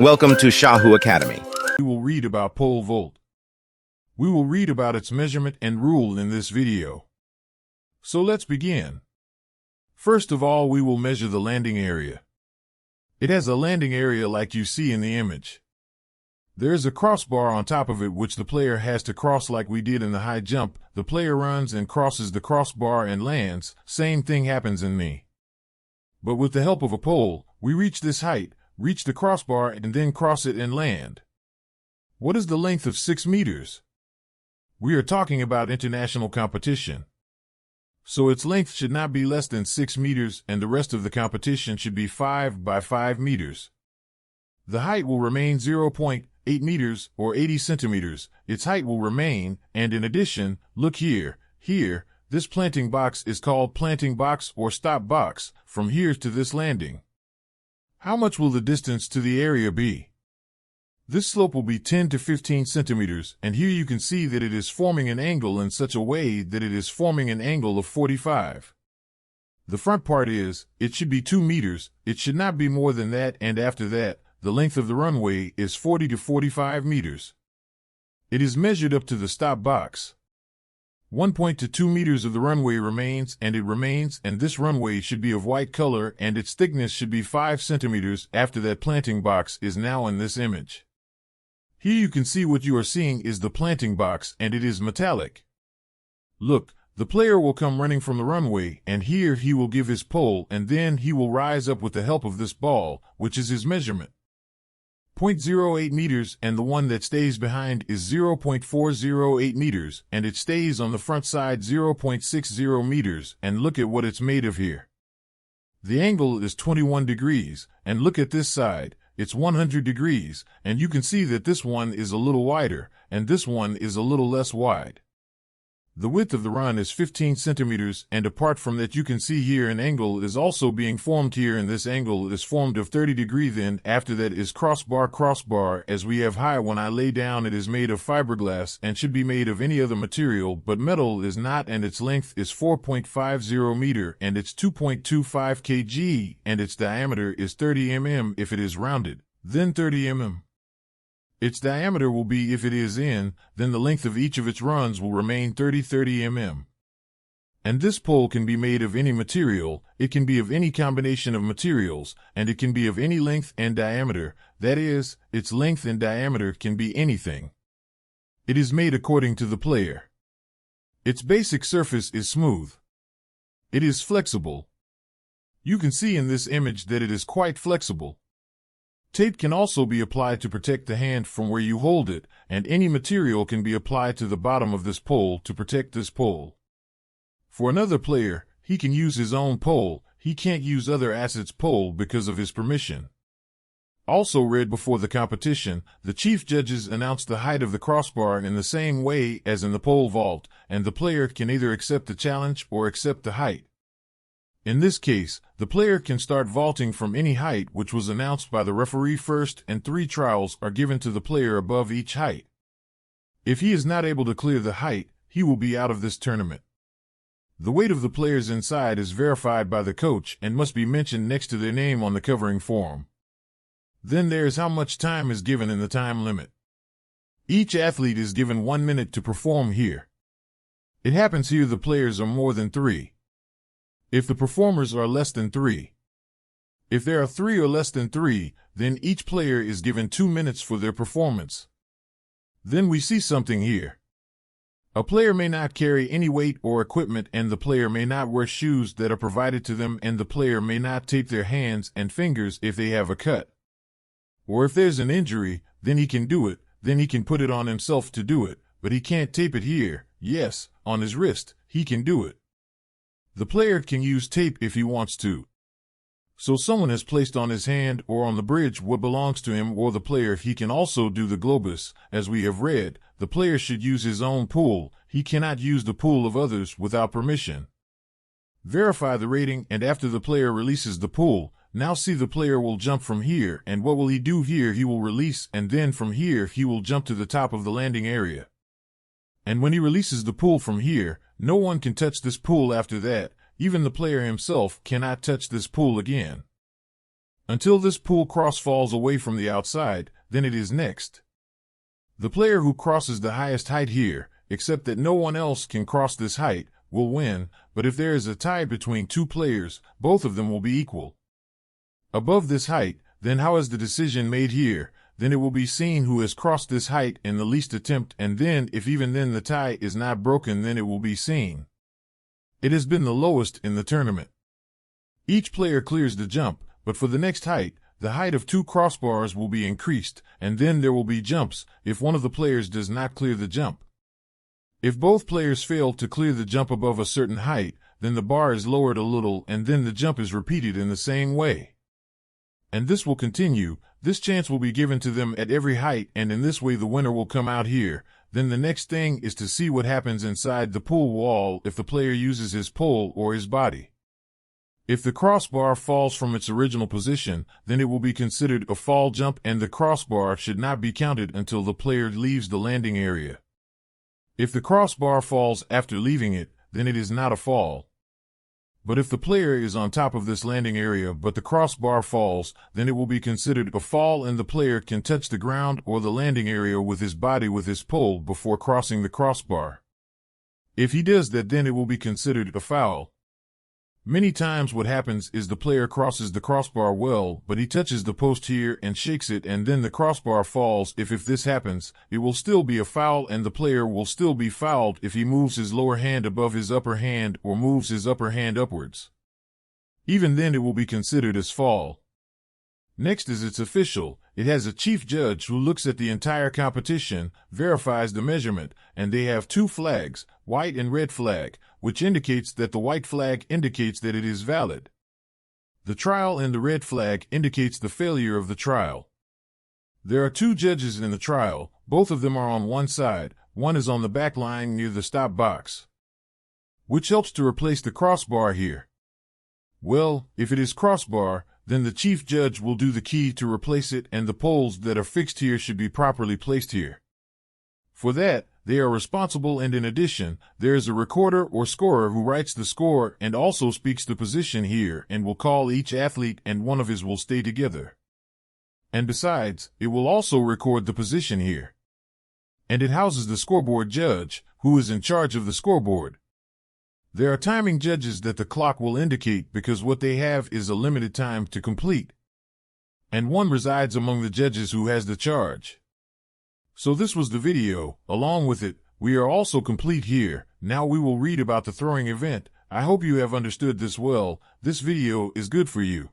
Welcome to Shahu Academy. We will read about pole vault. We will read about its measurement and rule in this video. So let's begin. First of all, we will measure the landing area. It has a landing area like you see in the image. There is a crossbar on top of it which the player has to cross like we did in the high jump. The player runs and crosses the crossbar and lands. Same thing happens in me. But with the help of a pole, we reach this height, reach the crossbar and then cross it and land. What is the length of 6 meters? We are talking about international competition. So its length should not be less than 6 meters and the rest of the competition should be 5 by 5 meters. The height will remain 0.8 meters or 80 centimeters. Its height will remain, and in addition, look here, this planting box is called planting box or stop box, from here to this landing. How much will the distance to the area be? This slope will be 10 to 15 centimeters, and here you can see that it is forming an angle in such a way that it is forming an angle of 45. The front part is, it should be 2 meters, it should not be more than that, and after that, the length of the runway is 40 to 45 meters. It is measured up to the stop box. 1.2 meters of the runway remains, and this runway should be of white color, and its thickness should be 5 centimeters after that planting box is now in this image. Here you can see what you are seeing is the planting box, and it is metallic. Look, the player will come running from the runway, and here he will give his pole, and then he will rise up with the help of this ball, which is his measurement. 0.08 meters, and the one that stays behind is 0.408 meters, and it stays on the front side 0.60 meters, and look at what it's made of here. The angle is 21 degrees, and look at this side, it's 100 degrees, and you can see that this one is a little wider, and this one is a little less wide. The width of the run is 15 centimeters, and apart from that you can see here an angle is also being formed here, and this angle is formed of 30 degrees. Then after that is crossbar, as we have high. When I lay down it is made of fiberglass and should be made of any other material, but metal is not, and its length is 4.50 meter, and it's 2.25 kg, and its diameter is 30 mm if it is rounded, then 30 mm. Its diameter will be, if it is in, then the length of each of its runs will remain 30 mm. And this pole can be made of any material, it can be of any combination of materials, and it can be of any length and diameter, that is, its length and diameter can be anything. It is made according to the player. Its basic surface is smooth. It is flexible. You can see in this image that it is quite flexible. Tape can also be applied to protect the hand from where you hold it, and any material can be applied to the bottom of this pole to protect this pole. For another player, he can use his own pole, he can't use other assets' pole because of his permission. Also read before the competition, the chief judges announce the height of the crossbar in the same way as in the pole vault, and the player can either accept the challenge or accept the height. In this case, the player can start vaulting from any height which was announced by the referee first, and 3 trials are given to the player above each height. If he is not able to clear the height, he will be out of this tournament. The weight of the players inside is verified by the coach and must be mentioned next to their name on the covering form. Then there is how much time is given in the time limit. Each athlete is given 1 minute to perform here. It happens here the players are more than 3. If the performers are less than 3. If there are 3 or less than 3, then each player is given 2 minutes for their performance. Then we see something here. A player may not carry any weight or equipment, and the player may not wear shoes that are provided to them, and the player may not tape their hands and fingers if they have a cut. Or if there's an injury, then he can do it, then he can put it on himself to do it, but he can't tape it here, yes, on his wrist, he can do it. The player can use tape if he wants to. So someone has placed on his hand or on the bridge what belongs to him or the player. He can also do the globus. As we have read, the player should use his own pool. He cannot use the pool of others without permission. Verify the rating, and after the player releases the pool, now see the player will jump from here, and what will he do here? He will release, and then from here he will jump to the top of the landing area. And when he releases the pool from here, no one can touch this pool after that. Even the player himself cannot touch this pool again. until this pool cross falls away from the outside, then it is next. The player who crosses the highest height here, except that no one else can cross this height, will win, but if there is a tie between two players, both of them will be equal. Above this height, then how is the decision made here? Then it will be seen who has crossed this height in the least attempt, and then, if even then the tie is not broken, then it will be seen. It has been the lowest in the tournament. Each player clears the jump, but for the next height, the height of two crossbars will be increased, and then there will be jumps if one of the players does not clear the jump. If both players fail to clear the jump above a certain height, then the bar is lowered a little, and then the jump is repeated in the same way. And this will continue. This chance will be given to them at every height, and in this way the winner will come out here. Then the next thing is to see what happens inside the pool wall if the player uses his pole or his body. If the crossbar falls from its original position, then it will be considered a fall jump, and the crossbar should not be counted until the player leaves the landing area. If the crossbar falls after leaving it, then it is not a fall. But if the player is on top of this landing area but the crossbar falls, then it will be considered a fall, and the player can touch the ground or the landing area with his body with his pole before crossing the crossbar. If he does that, then it will be considered a foul. Many times what happens is the player crosses the crossbar well, but he touches the post here and shakes it, and then the crossbar falls. If this happens, it will still be a foul, and the player will still be fouled if he moves his lower hand above his upper hand or moves his upper hand upwards. Even then it will be considered as fall. Next is its official. It has a chief judge who looks at the entire competition, verifies the measurement, and they have two flags, white and red flag, which indicates that the white flag indicates that it is valid. The trial and the red flag indicates the failure of the trial. There are two judges in the trial. Both of them are on one side. One is on the back line near the stop box, which helps to replace the crossbar here. Well, if it is crossbar, then the chief judge will do the key to replace it, and the poles that are fixed here should be properly placed here. For that, they are responsible, and in addition, there is a recorder or scorer who writes the score and also speaks the position here and will call each athlete, and one of his will stay together. And besides, it will also record the position here. And it houses the scoreboard judge, who is in charge of the scoreboard. There are timing judges that the clock will indicate because what they have is a limited time to complete. And one resides among the judges who has the charge. So this was the video. Along with it, we are also complete here. Now we will read about the throwing event. I hope you have understood this well. This video is good for you.